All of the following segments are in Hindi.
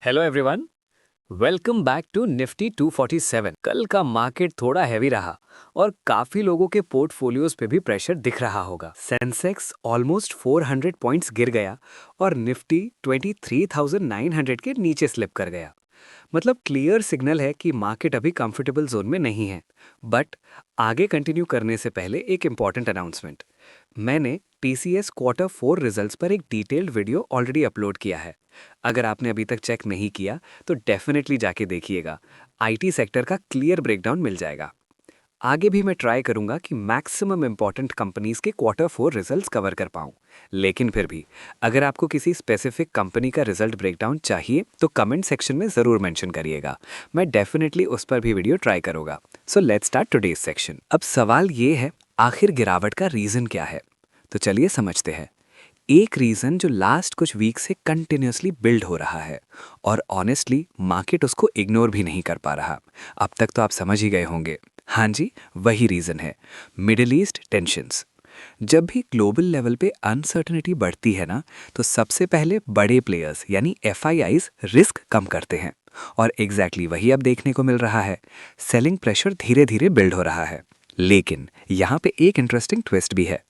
Hello everyone, welcome back to Nifty 247। कल का मार्केट थोड़ा हैवी रहा और काफी लोगों के पोर्टफोलियोज पे भी प्रेशर दिख रहा होगा। सेंसेक्स ऑलमोस्ट 400 पॉइंट्स गिर गया और निफ्टी 23,900 के नीचे स्लिप कर गया। मतलब क्लियर सिग्नल है कि मार्केट अभी कंफर्टेबल जोन में नहीं है। बट आगे कंटिन्यू करने से पहले एक इम्पॉर्टेंट अनाउंसमेंट। मैंने टीसीएस क्वार्टर 4 रिजल्ट्स पर एक डिटेल्ड वीडियो ऑलरेडी अपलोड किया है। अगर आपने अभी तक चेक नहीं किया तो डेफिनेटली जाके देखिएगा। आईटी सेक्टर का क्लियर ब्रेकडाउन मिल जाएगा। आगे भी मैं ट्राई करूंगा कि मैक्सिमम इंपॉर्टेंट कंपनीज के क्वार्टर 4 रिजल्ट्स कवर कर पाऊं। लेकिन फिर भी अगर आपको किसी स्पेसिफिक कंपनी का रिजल्ट ब्रेकडाउन चाहिए तो कमेंट सेक्शन में ज़रूर मेंशन करिएगा। मैं डेफिनेटली उस पर भी वीडियो ट्राई करूंगा। So let's start today's section. अब सवाल ये है, आखिर गिरावट का रीज़न क्या है? तो चलिए समझते हैं। एक रीज़न जो लास्ट कुछ वीक से कंटिन्यूसली बिल्ड हो रहा है और ऑनेस्टली मार्केट उसको इग्नोर भी नहीं कर पा रहा। अब तक तो आप समझ ही गए होंगे। हाँ जी, वही रीज़न है, मिडिल ईस्ट टेंशंस। जब भी ग्लोबल लेवल पे अनसर्टेनिटी बढ़ती है ना, तो सबसे पहले बड़े प्लेयर्स यानी एफआईआईज रिस्क कम करते हैं। और एग्जैक्टली वही अब देखने को मिल रहा है। सेलिंग प्रेशर धीरे धीरे बिल्ड हो रहा है। लेकिन यहाँ पे एक इंटरेस्टिंग ट्विस्ट भी है।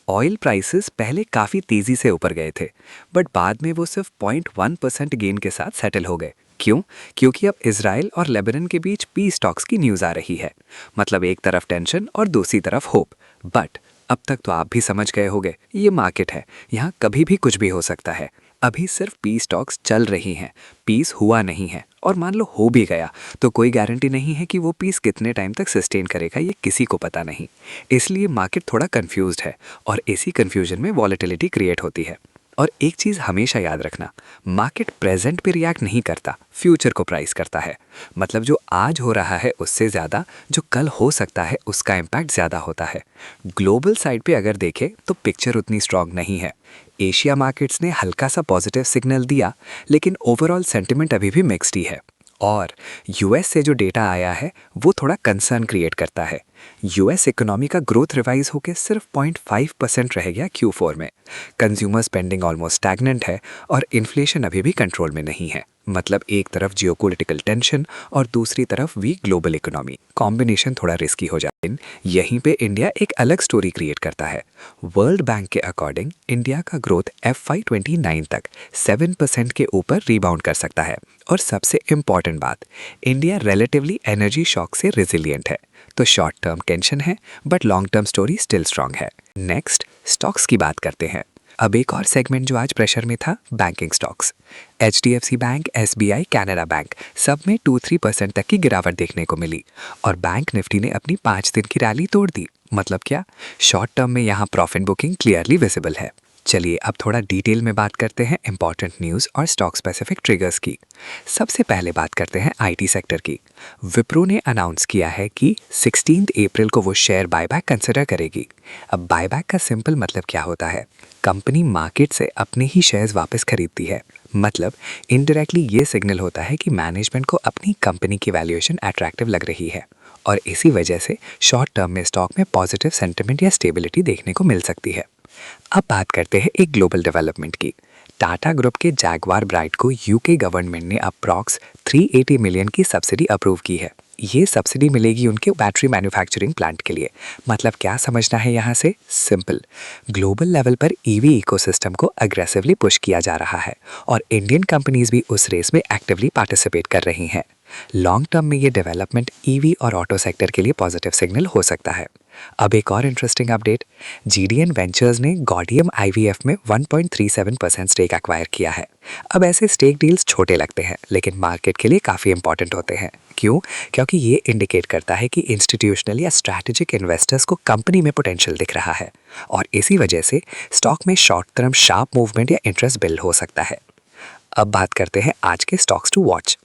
ऑयल प्राइसेस पहले काफ़ी तेज़ी से ऊपर गए थे, बट बाद में वो सिर्फ 0.1% गेन के साथ सेटल हो गए। क्यों? क्योंकि अब इजराइल और लेबनान के बीच पीस टॉक्स की न्यूज़ आ रही है। मतलब एक तरफ टेंशन और दूसरी तरफ होप। बट अब तक तो आप भी समझ गए होंगे, ये मार्केट है, यहाँ कभी भी कुछ भी हो सकता है। अभी सिर्फ पीस टॉक्स चल रही हैं, पीस हुआ नहीं है। और मान लो हो भी गया तो कोई गारंटी नहीं है कि वो पीस कितने टाइम तक सस्टेन करेगा, ये किसी को पता नहीं। इसलिए मार्केट थोड़ा कंफ्यूज्ड है और इसी कंफ्यूजन में वॉलेटिलिटी क्रिएट होती है। और एक चीज़ हमेशा याद रखना, मार्केट प्रेजेंट पे रिएक्ट नहीं करता, फ्यूचर को प्राइस करता है। मतलब जो आज हो रहा है उससे ज़्यादा जो कल हो सकता है उसका इम्पैक्ट ज़्यादा होता है। ग्लोबल साइड पे अगर देखें तो पिक्चर उतनी स्ट्रांग नहीं है। एशिया मार्केट्स ने हल्का सा पॉजिटिव सिग्नल दिया, लेकिन ओवरऑल सेंटिमेंट अभी भी मिक्स्ड ही है। और यूएस से जो डेटा आया है वो थोड़ा कंसर्न क्रिएट करता है। यूएस इकोनॉमी का ग्रोथ रिवाइज होकर सिर्फ 0.5% रह गया Q4 में। कंज्यूमर स्पेंडिंग ऑलमोस्ट स्टैग्नेंट है और इन्फ्लेशन अभी भी कंट्रोल में नहीं है। मतलब एक तरफ जियोपॉलिटिकल टेंशन और दूसरी तरफ वीक ग्लोबल इकोनॉमी, कॉम्बिनेशन थोड़ा रिस्की हो जाए। यहीं पे इंडिया एक अलग स्टोरी क्रिएट करता है। वर्ल्ड बैंक के अकॉर्डिंग इंडिया का ग्रोथ FY29 तक 7% के ऊपर रिबाउंड कर सकता है। और सबसे इम्पॉर्टेंट बात, इंडिया रिलेटिवली एनर्जी शॉक से रिजिलियंट है। तो शॉर्ट टर्म टेंशन है but long term story still strong है। नेक्स्ट स्टॉक्स की बात करते हैं। अब एक और सेगमेंट जो आज प्रेशर में था, banking stocks. HDFC bank, SBI, Canara bank, सब में 2-3% तक की गिरावट देखने को मिली। और बैंक निफ्टी ने अपनी 5 दिन की रैली तोड़ दी। मतलब क्या? शॉर्ट टर्म में यहाँ प्रॉफिट बुकिंग क्लियरली विजिबल है। चलिए अब थोड़ा डिटेल में बात करते हैं इंपॉर्टेंट न्यूज़ और स्टॉक स्पेसिफिक ट्रिगर्स की। सबसे पहले बात करते हैं आईटी सेक्टर की। विप्रो ने अनाउंस किया है कि 16 अप्रैल को वो शेयर बायबैक कंसिडर करेगी। अब बायबैक का सिंपल मतलब क्या होता है? कंपनी मार्केट से अपने ही शेयर्स वापस खरीदती है। मतलब इनडायरेक्टली ये सिग्नल होता है कि मैनेजमेंट को अपनी कंपनी की वैल्यूएशन अट्रैक्टिव लग रही है। और इसी वजह से शॉर्ट टर्म में स्टॉक में पॉजिटिव सेंटिमेंट या स्टेबिलिटी देखने को मिल सकती है। अब बात करते हैं एक ग्लोबल डेवलपमेंट की। टाटा ग्रुप के जैगवार ब्राइट को यूके गवर्नमेंट ने अप्रॉक्स 380 मिलियन की सब्सिडी अप्रूव की है। ये सब्सिडी मिलेगी उनके बैटरी मैन्युफैक्चरिंग प्लांट के लिए। मतलब क्या समझना है यहाँ से? सिंपल, ग्लोबल लेवल पर ईवी इकोसिस्टम को अग्रेसिवली पुश किया जा रहा है और इंडियन कंपनीज भी उस रेस में एक्टिवली पार्टिसिपेट कर रही हैं। लॉन्ग टर्म में ये डेवलपमेंट ईवी और ऑटो सेक्टर के लिए पॉजिटिव सिग्नल हो सकता है। अब एक और इंटरेस्टिंग अपडेट, जीडीएन वेंचर्स ने गॉडियम आईवीएफ में 1.37% स्टेक एक्वायर किया है। अब ऐसे स्टेक डील्स छोटे लगते हैं लेकिन मार्केट के लिए काफ़ी इंपॉर्टेंट होते हैं। क्यों? क्योंकि ये इंडिकेट करता है कि इंस्टीट्यूशनल या स्ट्रैटेजिक इन्वेस्टर्स को कंपनी में पोटेंशियल दिख रहा है और इसी वजह से स्टॉक में शॉर्ट टर्म शार्प मूवमेंट या इंटरेस्ट बिल्ड हो सकता है। अब बात करते हैं आज के stocks to watch.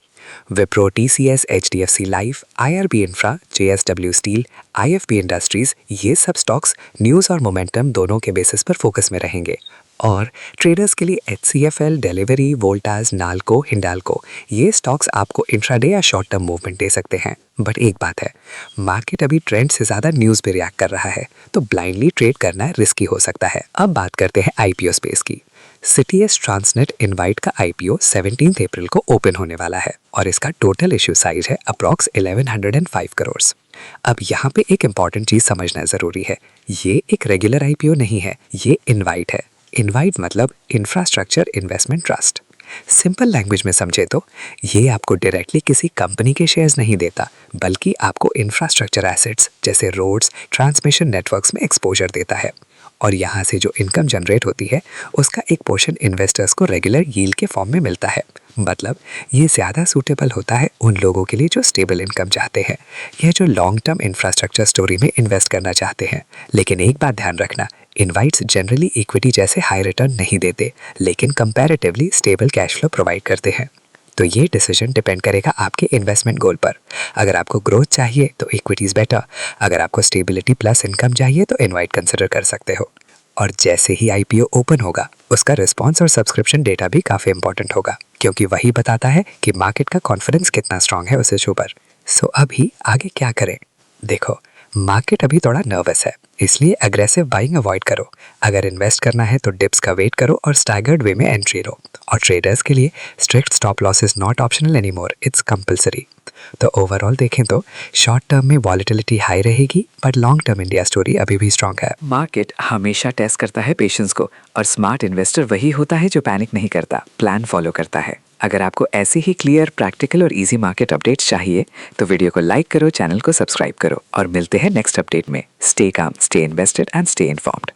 Wipro, TCS, HDFC life, IRB infra, JSW steel, IFB industries, ये सब स्टॉक्स न्यूज़ और मोमेंटम दोनों के बेसिस पर फोकस में रहेंगे। और ट्रेडर्स के लिए HCFL, डिलीवरी, वोल्टास, नाल्को, हिंडाल्को, ये स्टॉक्स आपको इंट्राडे या शॉर्ट टर्म मूवमेंट दे सकते हैं। बट एक बात है, मार्केट अभी ट्रेंड से ज़्यादा न्यूज़ पे रिएक्ट कर रहा है, तो ब्लाइंडली ट्रेड करना रिस्की हो सकता है। अब बात करते हैं IPO स्पेस की। सिटीएस ट्रांसनेट इनवाइट का आईपीओ 17 अप्रैल को ओपन होने वाला है और इसका टोटल इश्यू साइज है अप्रॉक्स 1105 करोड़। अब यहाँ पे एक इम्पॉर्टेंट चीज़ समझना ज़रूरी है, ये एक रेगुलर आईपीओ नहीं है, ये इनवाइट है। इनवाइट मतलब infrastructure investment trust. Simple language में समझे तो ये आपको डायरेक्टली किसी कंपनी के शेयर्स नहीं देता, बल्कि आपको इंफ्रास्ट्रक्चर एसेट्स जैसे रोड्स, ट्रांसमिशन नेटवर्क्स में एक्सपोजर देता है। और यहाँ से जो इनकम जनरेट होती है उसका एक पोर्शन इन्वेस्टर्स को रेगुलर यील्ड के फॉर्म में मिलता है। मतलब ये ज़्यादा सूटेबल होता है उन लोगों के लिए जो स्टेबल इनकम चाहते हैं, यह जो लॉन्ग टर्म इंफ्रास्ट्रक्चर स्टोरी में इन्वेस्ट करना चाहते हैं। लेकिन एक बात ध्यान रखना, इनवाइट्स जनरली इक्विटी जैसे हाई रिटर्न नहीं देते, लेकिन comparatively stable cash flow provide करते हैं। तो ये डिसीजन डिपेंड करेगा आपके इन्वेस्टमेंट गोल पर। अगर आपको ग्रोथ चाहिए तो इक्विटीज़ बेटर, अगर आपको स्टेबिलिटी प्लस इनकम चाहिए तो इनवाइट कंसिडर कर सकते हो। और जैसे ही आईपीओ ओपन होगा उसका रिस्पॉन्स और सब्सक्रिप्शन डेटा भी काफ़ी इंपॉर्टेंट होगा, क्योंकि वही बताता है कि मार्केट का कॉन्फिडेंस कितना स्ट्रांग है उस इशू पर। सो अभी आगे क्या करें? देखो, मार्केट अभी थोड़ा नर्वस है, इसलिए अग्रेसिव बाइंग अवॉइड करो। अगर इन्वेस्ट करना है तो डिप्स का वेट करो और स्टैगर्ड वे में एंट्री लो। और ट्रेडर्स के लिए strict stop loss is not optional anymore, it's compulsory. तो ओवरऑल देखें तो शॉर्ट टर्म में वॉलेटिलिटी हाई रहेगी, but long term India story अभी भी स्ट्रांग है। मार्केट हमेशा टेस्ट करता है पेशेंस को, और स्मार्ट इन्वेस्टर वही होता है जो पैनिक नहीं करता, प्लान फॉलो करता है। अगर आपको ऐसी ही क्लियर, प्रैक्टिकल और इजी मार्केट अपडेट्स चाहिए तो वीडियो को लाइक करो, चैनल को सब्सक्राइब करो और मिलते हैं नेक्स्ट अपडेट में। Stay calm, stay invested and stay informed.